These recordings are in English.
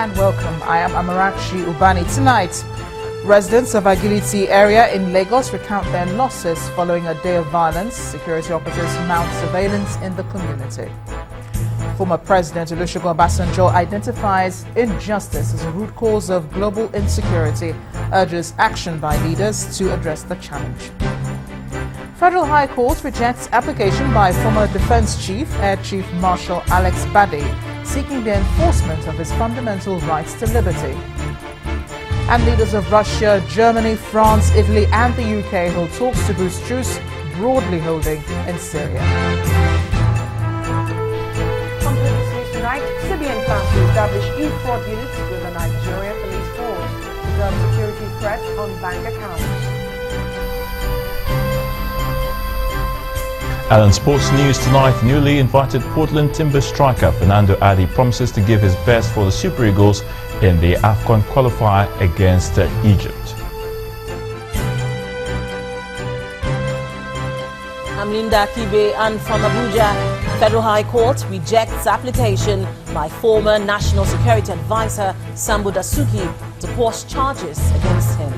and welcome. I am Amarachi Ubani. Tonight, residents of Agiliti area in Lagos recount their losses following a day of violence. Security operatives mount surveillance in the community. Former President Olusegun Obasanjo identifies injustice as a root cause of global insecurity, urges action by leaders to address the challenge. Federal High Court rejects application by former Defense Chief, Air Chief Marshal Alex Bade, seeking the enforcement of his fundamental rights to liberty. And leaders of Russia, Germany, France, Italy and the UK hold talks to boost truce broadly holding in Syria. Tonight, CBN plans to establish e-fraud units with the Nigerian police force to curb security threats on bank accounts. And in sports news tonight, newly invited Portland Timber striker Fernando Adi promises to give his best for the Super Eagles in the AFCON qualifier against Egypt. I'm Linda Kibe, and from Abuja, Federal High Court rejects application by former National Security Advisor Sambo Dasuki to quash charges against him.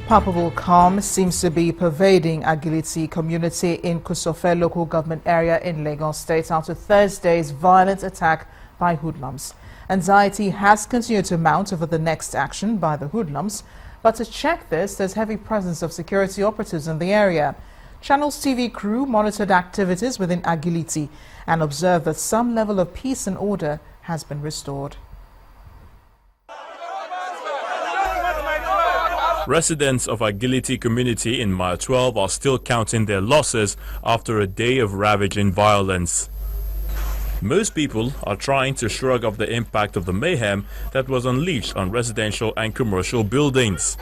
Palpable calm seems to be pervading Agiliti community in Kusofe local government area in Lagos State after Thursday's violent attack by hoodlums. Anxiety has continued to mount over the next action by the hoodlums, but to check this, there's heavy presence of security operatives in the area. Channels TV crew monitored activities within Agiliti and observed that some level of peace and order has been restored. Residents of Agiliti community in Mile 12 are still counting their losses after a day of ravaging violence. Most people are trying to shrug off the impact of the mayhem that was unleashed on residential and commercial buildings.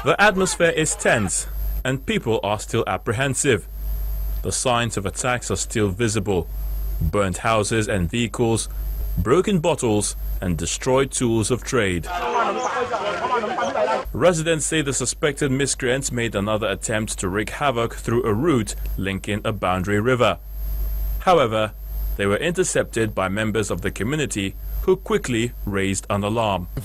The atmosphere is tense and people are still apprehensive. The signs of attacks are still visible: burnt houses and vehicles, broken bottles and destroyed tools of trade. Residents say the suspected miscreants made another attempt to wreak havoc through a route linking a boundary river. However, they were intercepted by members of the community who quickly raised an alarm. They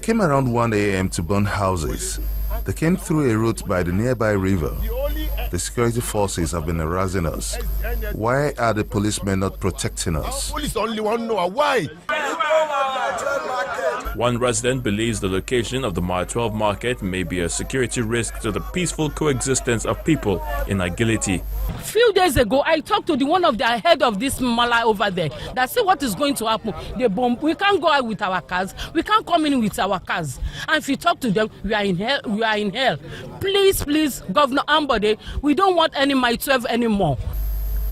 came around 1 a.m. to burn houses. They came through a route by the nearby river. The security forces have been harassing us. Why are the policemen not protecting us? One resident believes the location of the Mile 12 market may be a security risk to the peaceful coexistence of people in Agiliti. A few days ago, I talked to one of the head of this mala over there that said what is going to happen. They bomb. We can't go out with our cars. We can't come in with our cars. And if you talk to them, we are in hell. We are in hell. Please, please, Governor Ambode, we don't want any Mile 12 anymore.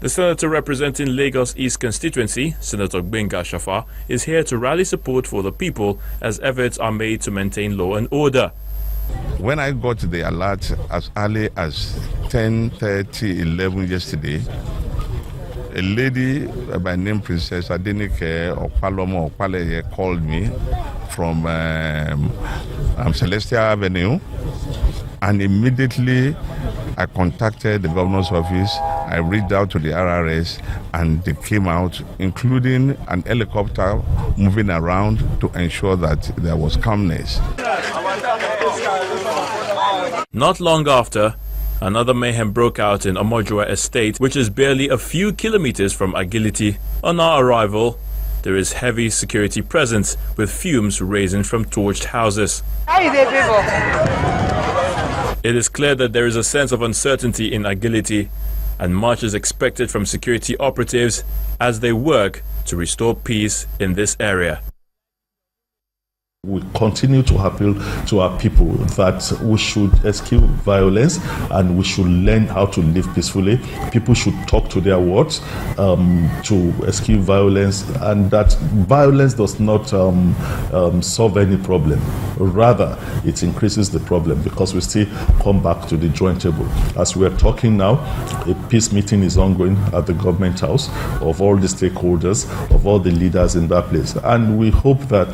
The senator representing Lagos East constituency, Senator Gbenga Shafa, is here to rally support for the people as efforts are made to maintain law and order. When I got the alert as early as 10:30, 11 yesterday, a lady by name Princess Adenike Opalomo Opaleye called me from Celestial Avenue, and immediately I contacted the governor's office. I reached out to the RRS and they came out, including an helicopter moving around to ensure that there was calmness. Not long after, another mayhem broke out in Omojua Estate, which is barely a few kilometers from Agiliti. On our arrival, there is heavy security presence with fumes rising from torched houses. It is clear that there is a sense of uncertainty in Agiliti, and much is expected from security operatives as they work to restore peace in this area. We continue to appeal to our people that we should eschew violence and we should learn how to live peacefully. People should talk to their words to eschew violence, and that violence does not solve any problem. Rather, it increases the problem because we still come back to the drawing table. As we are talking now, a peace meeting is ongoing at the government house of all the stakeholders, of all the leaders in that place. And we hope that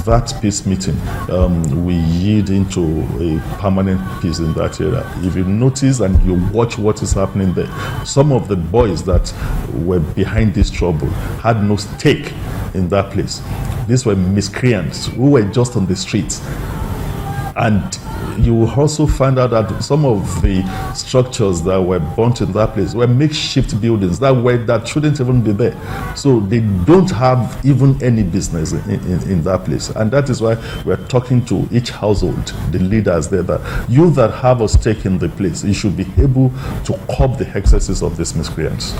that peace meeting will yield into a permanent peace in that area. If you notice and you watch what is happening there, some of the boys that were behind this trouble had no stake in that place. These were miscreants who were just on the streets. And you will also find out that some of the structures that were burnt in that place were makeshift buildings that shouldn't even be there. So they don't have even any business in that place. And that is why we're talking to each household, the leaders there, that you that have a stake in the place, you should be able to curb the excesses of these miscreants.